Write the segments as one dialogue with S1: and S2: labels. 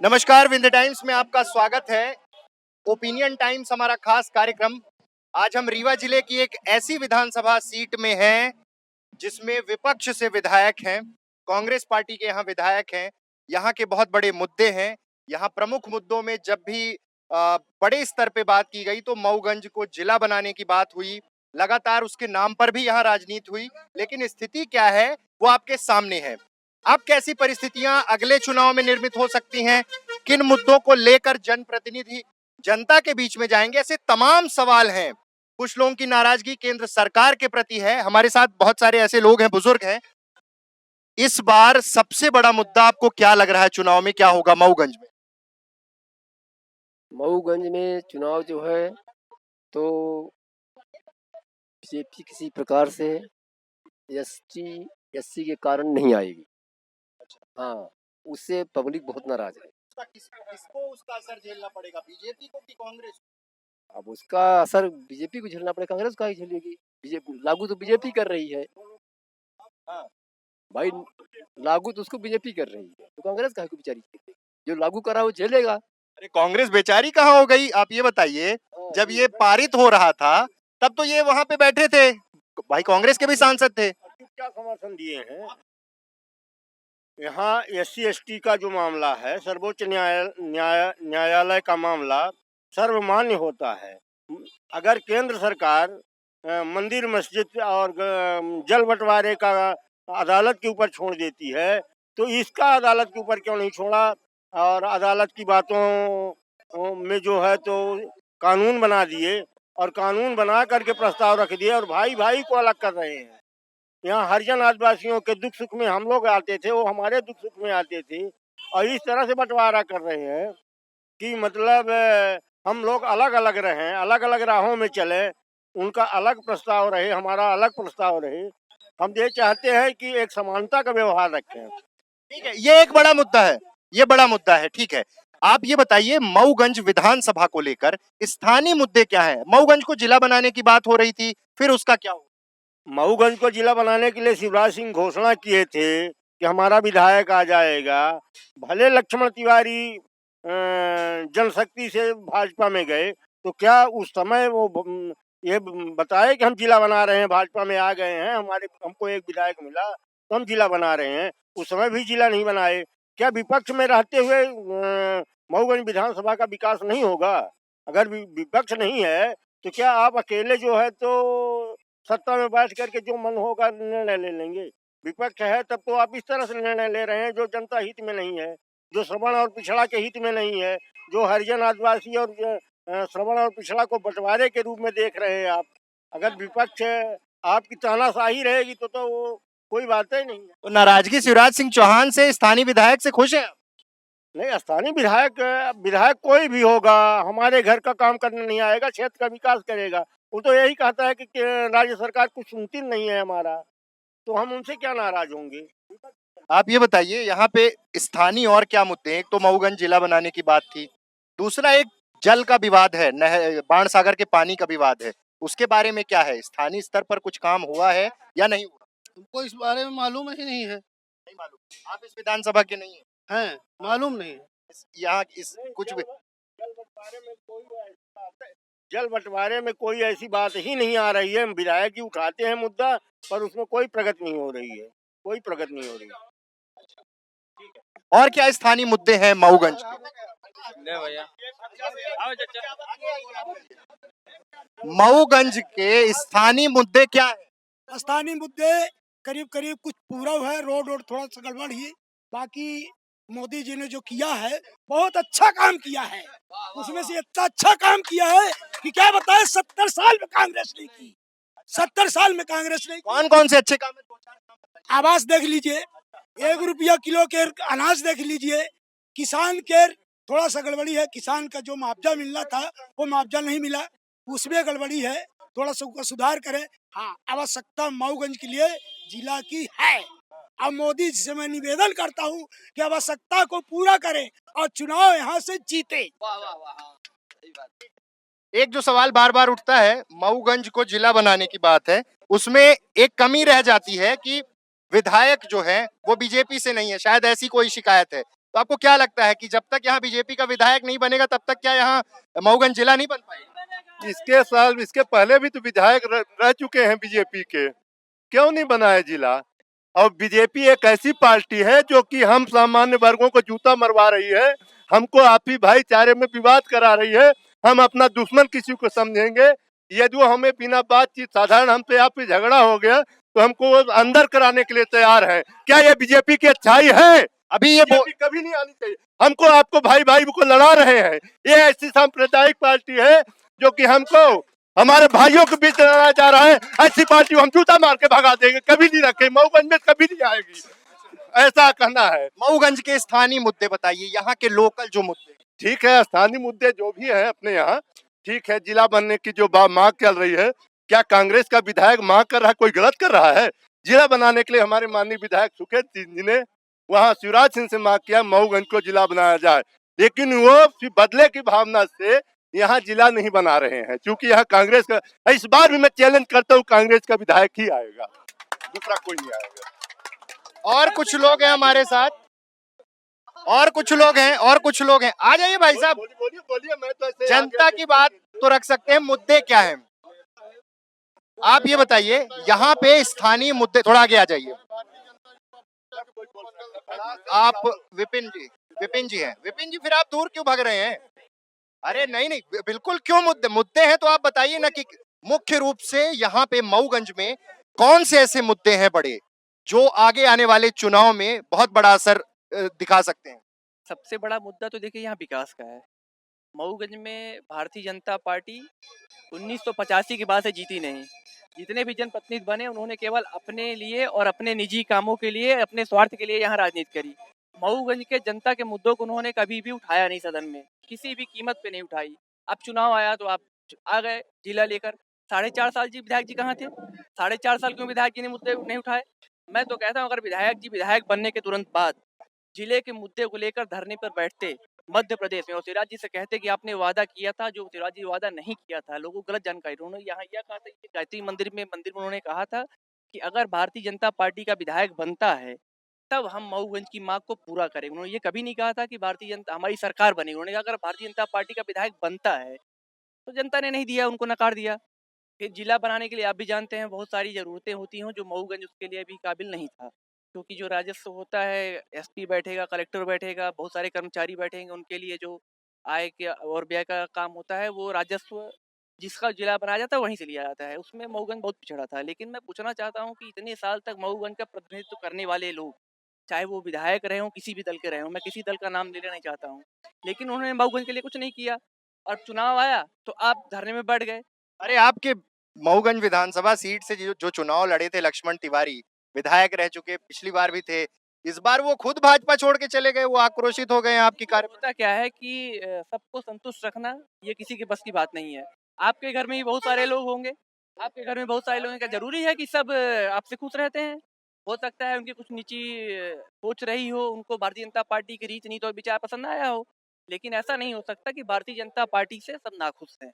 S1: नमस्कार, विंध्य टाइम्स में आपका स्वागत है। ओपिनियन टाइम्स हमारा खास कार्यक्रम। आज हम रीवा जिले की एक ऐसी विधानसभा सीट में हैं जिसमें विपक्ष से विधायक हैं, कांग्रेस पार्टी के यहाँ विधायक हैं। यहाँ के बहुत बड़े मुद्दे हैं। यहाँ प्रमुख मुद्दों में जब भी बड़े स्तर पे बात की गई तो मऊगंज को जिला बनाने की बात हुई। लगातार उसके नाम पर भी यहाँ राजनीति हुई, लेकिन स्थिति क्या है वो आपके सामने है। अब कैसी परिस्थितियां अगले चुनाव में निर्मित हो सकती हैं, किन मुद्दों को लेकर जनप्रतिनिधि जनता के बीच में जाएंगे, ऐसे तमाम सवाल हैं। कुछ लोगों की नाराजगी केंद्र सरकार के प्रति है। हमारे साथ बहुत सारे ऐसे लोग हैं, बुजुर्ग हैं। इस बार सबसे बड़ा मुद्दा आपको क्या लग रहा है, चुनाव में क्या होगा मऊगंज में?
S2: मऊगंज में चुनाव जो है तो बीजेपी किसी प्रकार से एससी के कारण नहीं आएगी। हाँ, उससे पब्लिक बहुत नाराज है।
S1: किसको उसका असर झेलना पड़ेगा, बीजेपी को कि कांग्रेस को?
S2: अब उसका असर बीजेपी को झेलना पड़ेगा, कांग्रेस का ही झेलेगी। बीजेपी लागू तो बीजेपी कर रही है
S1: हाँ।
S2: भाई, लागू तो उसको बीजेपी कर रही है, तो कांग्रेस का बेचारी झेलेगी। जो लागू करा वो झेलेगा।
S1: अरे कांग्रेस बेचारी कहाँ हो गई, आप ये बताइए। जब ये पारित हो रहा था तब तो ये वहां पे बैठे थे, भाई कांग्रेस के भी सांसद थे।
S3: क्या समर्थन दिए हैं? यहाँ एससी एसटी का जो मामला है, सर्वोच्च न्यायालय का मामला सर्वमान्य होता है। अगर केंद्र सरकार मंदिर मस्जिद और जल बंटवारे का अदालत के ऊपर छोड़ देती है, तो इसका अदालत के ऊपर क्यों नहीं छोड़ा? और अदालत की बातों में जो है तो कानून बना दिए, और कानून बना करके प्रस्ताव रख दिए, और भाई भाई को अलग कर रहे हैं। यहाँ हरिजन आदिवासियों के दुख सुख में हम लोग आते थे, वो हमारे दुख सुख में आते थे, और इस तरह से बंटवारा कर रहे हैं कि मतलब हम लोग अलग अलग रहें, अलग अलग राहों में चले, उनका अलग प्रस्ताव रहे, हमारा अलग प्रस्ताव रहे। हम ये चाहते हैं कि एक समानता का व्यवहार रखें।
S1: ठीक है, ये एक बड़ा मुद्दा है, ये बड़ा मुद्दा है। ठीक है, आप ये बताइए, मऊगंज विधानसभा को लेकर स्थानीय मुद्दे क्या है? मऊगंज को जिला बनाने की बात हो रही थी, फिर उसका क्या हुआ?
S3: मऊगंज को जिला बनाने के लिए शिवराज सिंह घोषणा किए थे कि हमारा विधायक आ जाएगा। भले लक्ष्मण तिवारी जनशक्ति से भाजपा में गए, तो क्या उस समय वो ये बताए कि हम जिला बना रहे हैं, भाजपा में आ गए हैं, हमको एक विधायक मिला तो हम जिला बना रहे हैं? उस समय भी जिला नहीं बनाए। क्या विपक्ष में रहते हुए मऊगंज विधानसभा का विकास नहीं होगा? अगर विपक्ष नहीं है तो क्या आप अकेले जो है तो सत्ता में बैठ करके जो मन होगा निर्णय ले लेंगे? विपक्ष है तब तो आप इस तरह से निर्णय ले रहे हैं जो जनता हित में नहीं है, जो श्रवण और पिछड़ा के हित में नहीं है, जो हरिजन आदिवासी और श्रवण और पिछड़ा को बंटवारे के रूप में देख रहे हैं आप। अगर विपक्ष आपकी तानाशाही रहेगी तो वो कोई बात ही नहीं है।
S1: तो नाराजगी शिवराज सिंह चौहान से, स्थानीय विधायक से खुश हैं आप?
S3: नहीं, स्थानीय विधायक कोई भी होगा, हमारे घर का काम करने नहीं आएगा, क्षेत्र का विकास करेगा। वो तो यही कहता है कि राज्य सरकार कुछ सुनती नहीं है हमारा, तो हम उनसे क्या नाराज होंगे?
S1: आप ये बताइए, यहाँ पे स्थानीय और क्या मुद्दे हैं? एक तो मऊगंज जिला बनाने की बात थी, दूसरा एक जल का विवाद है, बाणसागर के पानी का विवाद है, उसके बारे में क्या है? स्थानीय स्तर पर कुछ काम हुआ है या नहीं हुआ?
S4: तुमको इस बारे में मालूम ही नहीं है?
S1: नहीं मालूम, आप इस विधानसभा के नहीं है।
S4: हैं? मालूम नहीं है?
S1: यहाँ इस कुछ भी
S3: जल बंटवारे में कोई ऐसी बात ही नहीं आ रही है। विधायक जी उठाते हैं मुद्दा, पर उसमें कोई प्रगति नहीं हो रही है, कोई प्रगति नहीं हो रही है।
S1: और क्या स्थानीय मुद्दे हैं मऊगंज के? मऊगंज के स्थानीय मुद्दे क्या है?
S4: स्थानीय मुद्दे करीब करीब कुछ पूरा है, रोड थोड़ा सा गड़बड़ ही, बाकी मोदी जी ने जो किया है बहुत अच्छा काम किया है। उसमें से इतना अच्छा काम किया है कि क्या बताए, 70 साल में कांग्रेस ने की। 70 साल में कांग्रेस ने
S1: कौन कौन से अच्छे काम है?
S4: आवास देख लीजिए, 1 रुपया किलो के अनाज देख लीजिए, किसान के थोड़ा सा गड़बड़ी है, किसान का जो मुआवजा मिलना था वो मुआवजा नहीं मिला, उसमें गड़बड़ी है, थोड़ा सा उसका सुधार करें। हाँ, आवश्यकता मऊगंज के लिए जिला की है। अब मोदी जी से मैं निवेदन करता हूँ कि आवश्यकता को पूरा करें और चुनाव यहाँ से जीते।
S1: एक जो सवाल बार बार उठता है, मऊगंज को जिला बनाने की बात है, उसमें एक कमी रह जाती है कि विधायक जो है वो बीजेपी से नहीं है, शायद ऐसी कोई शिकायत है। तो आपको क्या लगता है कि जब तक यहाँ बीजेपी का विधायक नहीं बनेगा तब तक क्या यहाँ मऊगंज जिला नहीं बन पाएगा?
S5: इसके पहले भी तो विधायक रह चुके हैं बीजेपी के, क्यों नहीं बना है जिला? और बीजेपी एक ऐसी पार्टी है जो कि हम सामान्य वर्गों को जूता मरवा रही है, हमको आपसी भाईचारे में विवाद करा रही है। हम अपना दुश्मन किसी को समझेंगे? यदि वो हमें बिना बातचीत साधारण हमसे आपसी झगड़ा हो गया तो हमको वो अंदर कराने के लिए तैयार है। क्या ये बीजेपी की अच्छाई है?
S1: अभी ये
S5: बीजेपी कभी नहीं आनी चाहिए। हमको आपको भाई भाई को लड़ा रहे हैं। ये ऐसी सांप्रदायिक पार्टी है जो कि हमको हमारे भाइयों के बीच लड़ाया जा रहा है। ऐसी पार्टी हम जूता मार के भगा देंगे, कभी नहीं रखे, मऊगंज में कभी नहीं आएगी, ऐसा कहना है।
S1: मऊगंज के स्थानीय मुद्दे बताइए, यहाँ के लोकल जो मुद्दे।
S5: ठीक है, स्थानीय मुद्दे जो भी है अपने यहाँ ठीक है। जिला बनने की जो मांग चल रही है, क्या कांग्रेस का विधायक मांग कर रहा है, कोई गलत कर रहा है? जिला बनाने के लिए हमारे माननीय विधायक सुखेत सिंह जी ने वहाँ शिवराज सिंह से मांग किया मऊगंज को जिला बनाया जाए, लेकिन वो बदले की भावना से यहाँ जिला नहीं बना रहे हैं, क्योंकि यहाँ कांग्रेस का। इस बार भी मैं चैलेंज करता हूँ, कांग्रेस का विधायक ही आएगा, दूसरा कोई नहीं आएगा।
S1: और कुछ लोग हैं हमारे साथ, और कुछ लोग हैं, आ जाइए भाई साहब।
S5: बोलिए, मैं तो ऐसे
S1: जनता की बात तो रख सकते हैं, मुद्दे क्या हैं आप ये बताइए। यहाँ पे स्थानीय मुद्दे, थोड़ा आगे आ जाइए आप। विपिन जी हैं। विपिन जी, फिर आप दूर क्यों भाग रहे हैं? अरे नहीं, बिल्कुल, क्यों मुद्दे हैं तो आप बताइए ना कि मुख्य रूप से यहाँ पे मऊगंज में कौन से ऐसे मुद्दे हैं बड़े जो आगे आने वाले चुनाव में बहुत बड़ा असर दिखा सकते हैं?
S6: सबसे बड़ा मुद्दा तो देखिए यहाँ विकास का है। मऊगंज में भारतीय जनता पार्टी 1985 के बाद से जीती नहीं। जितने भी जनप्रतिनिधि बने उन्होंने केवल अपने लिए और अपने निजी कामों के लिए, अपने स्वार्थ के लिए यहाँ राजनीति करी। मऊगंज के जनता के मुद्दों को उन्होंने कभी भी उठाया नहीं, सदन में किसी भी कीमत पे नहीं उठाई। अब चुनाव आया तो आप आ गए जिला लेकर। 4.5 साल जी विधायक जी कहाँ थे? 4.5 साल क्यों विधायक जी ने मुद्दे नहीं उठाए? मैं तो कहता हूँ अगर विधायक जी विधायक बनने के तुरंत बाद जिले के मुद्दे को लेकर धरने पर बैठते मध्य प्रदेश में और शिवराज जी से कहते कि आपने वादा किया था, जो शिवराज जी वादा नहीं किया था, लोगों को गलत जानकारी। उन्होंने यहाँ यह कहा था कि गायत्री मंदिर में उन्होंने कहा था कि अगर भारतीय जनता पार्टी का विधायक बनता है तब हम मऊगंज की मांग को पूरा करेंगे। उन्होंने ये कभी नहीं कहा था कि भारतीय जनता हमारी सरकार बनेगी। उन्होंने कहा अगर भारतीय जनता पार्टी का विधायक बनता है तो जनता ने नहीं दिया, उनको नकार दिया। फिर जिला बनाने के लिए आप भी जानते हैं बहुत सारी ज़रूरतें होती हैं जो मऊगंज उसके लिए भी काबिल नहीं था, क्योंकि जो राजस्व होता है, एसपी बैठेगा, कलेक्टर बैठेगा, बहुत सारे कर्मचारी बैठेंगे, उनके लिए जो आय के और व्यय का काम होता है वो राजस्व जिसका जिला बनाया जाता है वहीं से लिया जाता है। उसमें मऊगंज बहुत पिछड़ा था। लेकिन मैं पूछना चाहता हूँ कि इतने साल तक मऊगंज का प्रतिनिधित्व करने वाले लोग, चाहे वो विधायक रहे हों, किसी भी दल के रहे हों, मैं किसी दल का नाम लेना नहीं चाहता हूँ, लेकिन उन्होंने मऊगंज के लिए कुछ नहीं किया और चुनाव आया तो आप धरने में बैठ गए।
S1: अरे आपके मऊगंज विधानसभा सीट से जो चुनाव लड़े थे लक्ष्मण तिवारी, विधायक रह चुके, पिछली बार भी थे, इस बार वो खुद भाजपा छोड़ के चले गए, वो आक्रोशित हो गए हैं आपकी कार्य।
S6: होता क्या है कि सबको संतुष्ट रखना ये किसी के बस की बात नहीं है। आपके घर में भी बहुत सारे लोग होंगे, आपके घर में बहुत सारे लोग हैं, क्या जरूरी है कि सब आपसे खुश रहते हैं? हो सकता है उनकी कुछ निजी सोच रही हो, उनको भारतीय जनता पार्टी की रीत नीति और विचार पसंद आया हो, लेकिन ऐसा नहीं हो सकता कि भारतीय जनता पार्टी से सब नाखुश हैं।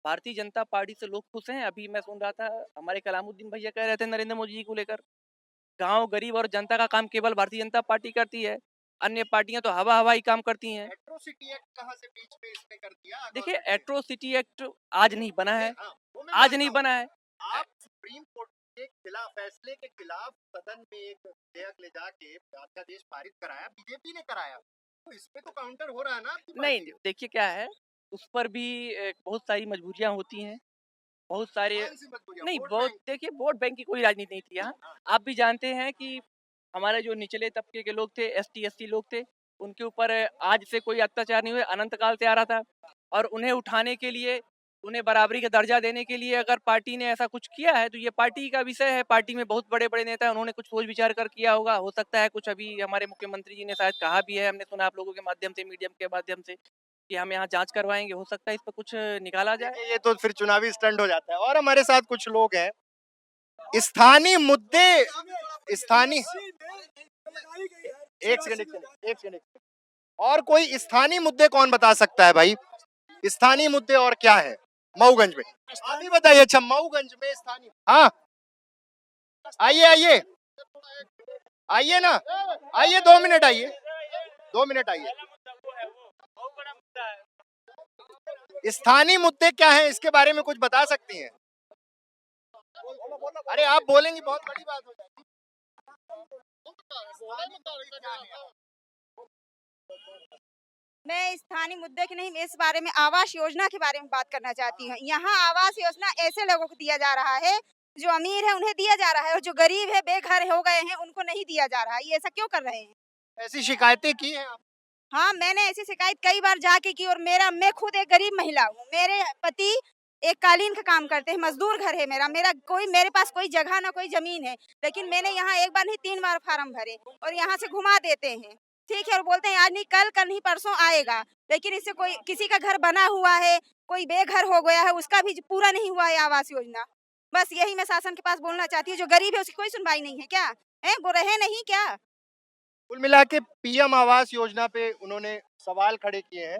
S6: भारतीय जनता पार्टी से लोग खुश हैं। अभी मैं सुन रहा था हमारे कलामुद्दीन भैया कह रहे थे नरेंद्र मोदी जी को लेकर, गांव गरीब और जनता का काम केवल भारतीय जनता पार्टी करती है, अन्य पार्टियां तो हवा ही काम करती हैं।
S1: एट्रोसिटी एक्ट कहां से बीच में इसने कर दिया?
S6: देखिए एट्रोसिटी एक्ट आज नहीं बना है,
S1: वो मैं
S6: आज
S1: मानता
S6: नहीं
S1: हूं।
S6: बना है।
S1: आप सुप्रीम कोर्ट के खिलाफ फैसले के खिलाफ सदन में एक विधेयक ले जाके अध्यादेश पारित कराया, बीजेपी ने कराया, तो इसमें तो काउंटर हो रहा है ना आपकी
S6: नहीं,
S1: पार्टी?
S6: देखिए क्या है, उस पर भी बहुत सारी मजबूरियां होती हैं, बहुत सारे
S1: कौन सी मजबूरियां?
S6: नहीं
S1: वोट
S6: बहुत
S1: बैंक?
S6: देखिए वोट बैंक की कोई राजनीति नहीं थी यहाँ। आप भी जानते हैं कि हमारे जो निचले तबके के लोग थे, एसटी एससी लोग थे, उनके ऊपर आज से कोई अत्याचार नहीं हुए, अनंत काल से आ रहा था। और उन्हें उठाने के लिए, उन्हें बराबरी का दर्जा देने के लिए अगर पार्टी ने ऐसा कुछ किया है तो ये पार्टी का विषय है। पार्टी में बहुत बड़े बड़े नेता हैं, उन्होंने कुछ सोच विचार कर किया होगा। हो सकता है कुछ अभी हमारे मुख्यमंत्री जी ने शायद कहा भी है, हमने सुना आप लोगों के माध्यम से, मीडियम के माध्यम से, कि हम यहाँ जांच करवाएंगे। हो सकता है इस पर कुछ निकाला जाए।
S1: देखिए, ये तो फिर चुनावी स्टंट हो जाता है। और हमारे साथ कुछ लोग हैं, स्थानीय मुद्दे, स्थानीय, एक सेकंड, और कोई स्थानीय मुद्दे कौन बता सकता है भाई? स्थानीय मुद्दे और क्या है मऊगंज में? आप ही बताइए। अच्छा, मऊगंज में स्थानीय, हाँ आइए ना, आइए 2 मिनट आइए। 2 मिनट आइए। स्थानीय मुद्दे क्या हैं, इसके बारे में कुछ बता सकती हैं? अरे आप बोलेंगी बहुत बड़ी बात हो जाएगी।
S7: मैं स्थानीय मुद्दे की नहीं, मैं इस बारे में आवास योजना के बारे में बात करना चाहती हूँ। यहाँ आवास योजना ऐसे लोगों को दिया जा रहा है, जो अमीर है उन्हें दिया जा रहा है, और जो गरीब है बेघर हो गए हैं उनको नहीं दिया जा रहा है। ये ऐसा क्यों कर रहे हैं?
S1: ऐसी शिकायतें की हैं आप?
S7: हाँ, मैंने ऐसी शिकायत कई बार जाके की, और मैं खुद एक गरीब महिला हूँ। मेरे पति एक कालीन का काम करते हैं, मजदूर घर है मेरे पास कोई जगह ना कोई जमीन है, लेकिन मैंने यहाँ एक बार नहीं 3 बार फार्म भरे, और यहाँ से घुमा देते हैं। ठीक है, और बोलते हैं आज नहीं कल नहीं परसों आएगा, लेकिन इससे कोई किसी का घर बना हुआ है, कोई बेघर हो गया है, उसका भी पूरा नहीं हुआ है आवास योजना। बस यही मैं शासन के पास बोलना चाहती हूँ। जो गरीब है उसकी कोई सुनवाई नहीं है क्या? है वो रहे नहीं क्या?
S1: कुल मिला के पीएम आवास योजना पे उन्होंने सवाल खड़े किए हैं।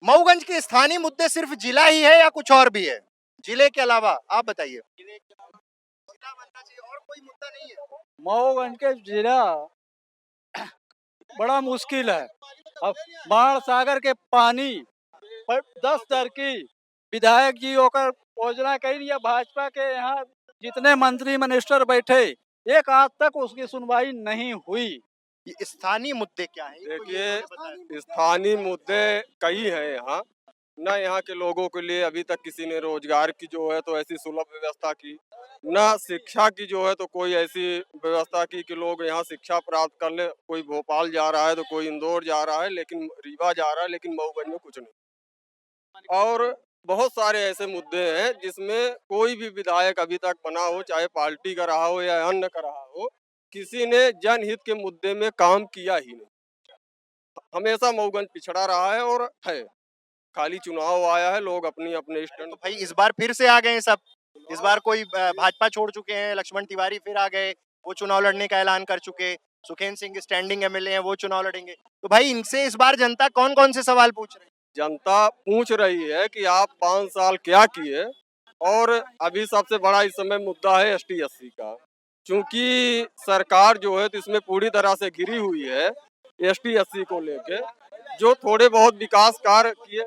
S1: मऊगंज के स्थानीय मुद्दे सिर्फ जिला ही है या कुछ और भी है? जिले के अलावा आप बताइए। जिला बनना चाहिए, और कोई मुद्दा नहीं है?
S8: मऊगंज के जिला बड़ा मुश्किल है। अब बाढ़ सागर के पानी पर 10 दर की विधायक जी होकर योजना कही है। भाजपा के यहाँ जितने मंत्री मिनिस्टर बैठे, एक आज तक उसकी सुनवाई नहीं हुई।
S1: ये स्थानीय मुद्दे क्या हैं?
S9: देखिए, स्थानीय मुद्दे कई हैं यहाँ। न यहाँ के लोगों के लिए अभी तक किसी ने रोजगार की जो है तो ऐसी सुलभ व्यवस्था की, न शिक्षा की जो है तो कोई ऐसी व्यवस्था की कि लोग यहाँ शिक्षा प्राप्त कर ले। कोई भोपाल जा रहा है तो कोई इंदौर जा रहा है, लेकिन रीवा जा रहा है, लेकिन मऊगंज में कुछ नहीं। और बहुत सारे ऐसे मुद्दे हैं जिसमें कोई भी विधायक अभी तक बना हो, चाहे पार्टी का रहा हो या अन्य का रहा हो, किसी ने जनहित के मुद्दे में काम किया ही नहीं। हमेशा मऊगंज पिछड़ा रहा है और है। खाली चुनाव आया है, लोग अपनी अपने स्टैंड।
S1: तो भाई इस बार फिर से आ गए हैं सब। इस बार कोई भाजपा छोड़ चुके हैं, लक्ष्मण तिवारी फिर आ गए, वो चुनाव लड़ने का ऐलान कर चुके। सुखेंद्र सिंह स्टैंडिंग एमएलए हैं, वो चुनाव लड़ेंगे। तो भाई इनसे इस बार जनता कौन कौन से सवाल पूछ रही है?
S9: जनता पूछ रही है कि आप 5 साल क्या किए। और अभी सबसे बड़ा इस समय मुद्दा है ST SC का, क्योंकि सरकार जो है तो इसमें पूरी तरह से घिरी हुई है ST SC को लेके। जो थोड़े बहुत विकास कार्य किए,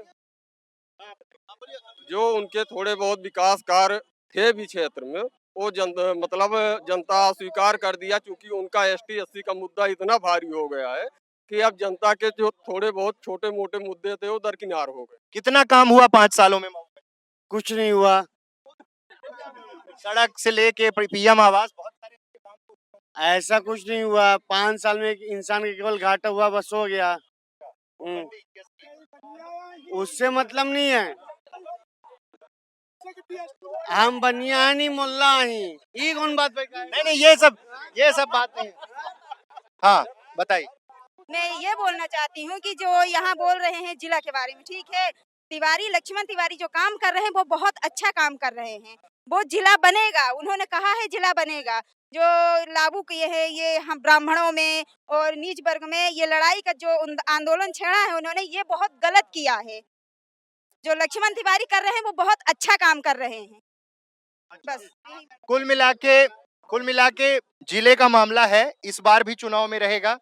S9: जो उनके थोड़े बहुत विकास कार्य थे भी क्षेत्र में, वो जनता स्वीकार कर दिया, क्योंकि उनका ST SC का मुद्दा इतना भारी हो गया है कि अब जनता के जो थोड़े बहुत छोटे मोटे मुद्दे थे वो दरकिनार हो गए।
S1: कितना काम हुआ 5 सालों में?
S3: कुछ नहीं हुआ।
S1: सड़क से लेके पीएम आवास, बहुत सारे काम।
S3: ऐसा कुछ नहीं हुआ। 5 साल में एक इंसान के केवल घाटा हुआ, बस हो गया। उससे मतलब नहीं है। हम बनियानी मुल्ला ही, ये कौन बात पे?
S1: नहीं, ये सब बात नहीं। हाँ बताइए।
S7: मैं ये बोलना चाहती हूँ कि जो यहाँ बोल रहे हैं जिला के बारे में, ठीक है, लक्ष्मण तिवारी जो काम कर रहे हैं वो बहुत अच्छा काम कर रहे हैं। वो जिला बनेगा, उन्होंने कहा है जिला बनेगा। जो लागू किए हैं ये हम ब्राह्मणों में और नीच वर्ग में ये लड़ाई का जो आंदोलन छेड़ा है उन्होंने, ये बहुत गलत किया है। जो लक्ष्मण तिवारी कर रहे हैं वो बहुत अच्छा काम कर रहे हैं। बस
S1: कुल मिला के जिले का मामला है, इस बार भी चुनाव में रहेगा।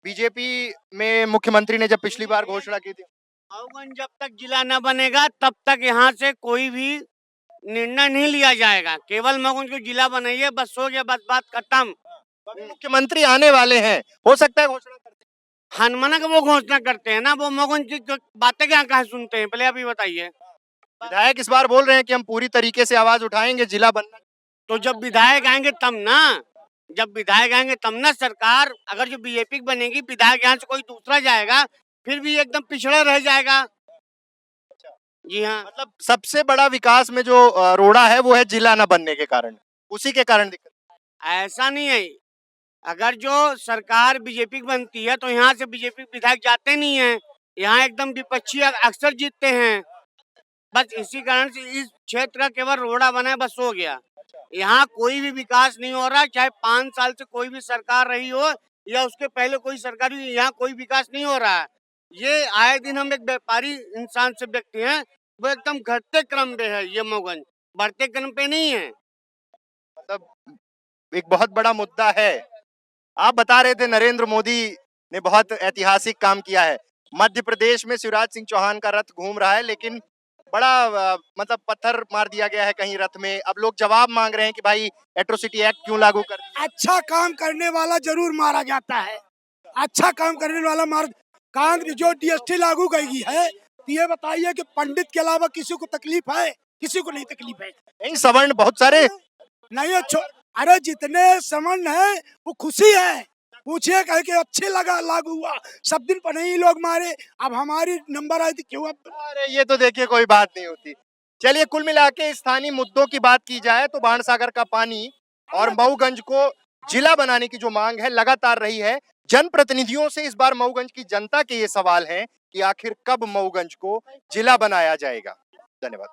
S1: बीजेपी में मुख्यमंत्री ने जब पिछली बार घोषणा की थी,
S3: मऊगंज जब तक जिला न बनेगा तब तक यहाँ से कोई भी निर्णय नहीं लिया जाएगा। केवल मऊगंज को जिला बनाइए, बस हो गया, बस बात खत्म।
S1: मुख्यमंत्री आने वाले हैं, हो सकता है घोषणा करते हैं।
S3: हनुमाना का वो घोषणा करते हैं ना, वो मऊगंज की बातें क्या कहाँ सुनते हैं, पहले आप ये बताइए।
S1: विधायक इस बार बोल रहे हैं कि हम पूरी तरीके से आवाज उठाएंगे, जिला बनना।
S3: तो जब विधायक आएंगे तब ना सरकार, अगर जो बीजेपी बनेगी, विधायक यहाँ से कोई दूसरा जाएगा, फिर भी एकदम पिछड़ा रह जाएगा। जी हाँ,
S1: मतलब सबसे बड़ा विकास में जो रोड़ा है वो है जिला न बनने के कारण, उसी के कारण दिक्कत।
S3: ऐसा नहीं है। अगर जो सरकार बीजेपी की बनती है तो यहाँ से बीजेपी विधायक जाते नहीं हैं, यहाँ एकदम विपक्षी अक्सर जीतते हैं। बस इसी कारण से इस क्षेत्र का केवल रोड़ा बना है, बस हो गया। यहाँ कोई भी विकास नहीं हो रहा, चाहे 5 साल से कोई भी सरकार रही हो या उसके पहले कोई सरकार हुई, यहाँ कोई विकास नहीं हो रहा है। ये आए दिन हम एक व्यापारी इंसान से व्यक्ति हैं, वो एकदम घटते क्रम पे है ये मऊगंज, बढ़ते क्रम पे नहीं है।
S1: मतलब एक बहुत बड़ा मुद्दा है। आप बता रहे थे नरेंद्र मोदी ने बहुत ऐतिहासिक काम किया है। मध्य प्रदेश में शिवराज सिंह चौहान का रथ घूम रहा है, लेकिन बड़ा मतलब पत्थर मार दिया गया है कहीं रथ में। अब लोग जवाब मांग रहे हैं कि भाई एट्रोसिटी एक्ट क्यों लागू कर दिया?
S4: अच्छा काम करने वाला जरूर मारा जाता है, अच्छा काम करने वाला मार। कांग्रेस जो DST लागू की है, तो ये बताइए कि पंडित के अलावा किसी को तकलीफ है? किसी को नहीं तकलीफ है।
S1: नहीं, सवर्ण बहुत सारे
S4: नहीं अच्छो, अरे जितने समन है वो खुशी है। पूछिए कह के अच्छे लगा लागू हुआ, सब दिन पर नहीं लोग मारे, अब हमारी नंबर आई थी क्यों? अब
S1: अरे ये तो देखिए कोई बात नहीं होती। चलिए कुल मिला के स्थानीय मुद्दों की बात की जाए तो बाणसागर का पानी और मऊगंज को जिला बनाने की जो मांग है लगातार रही है। जनप्रतिनिधियों से इस बार मऊगंज की जनता के ये सवाल हैं कि आखिर कब मऊगंज को जिला बनाया जाएगा। धन्यवाद।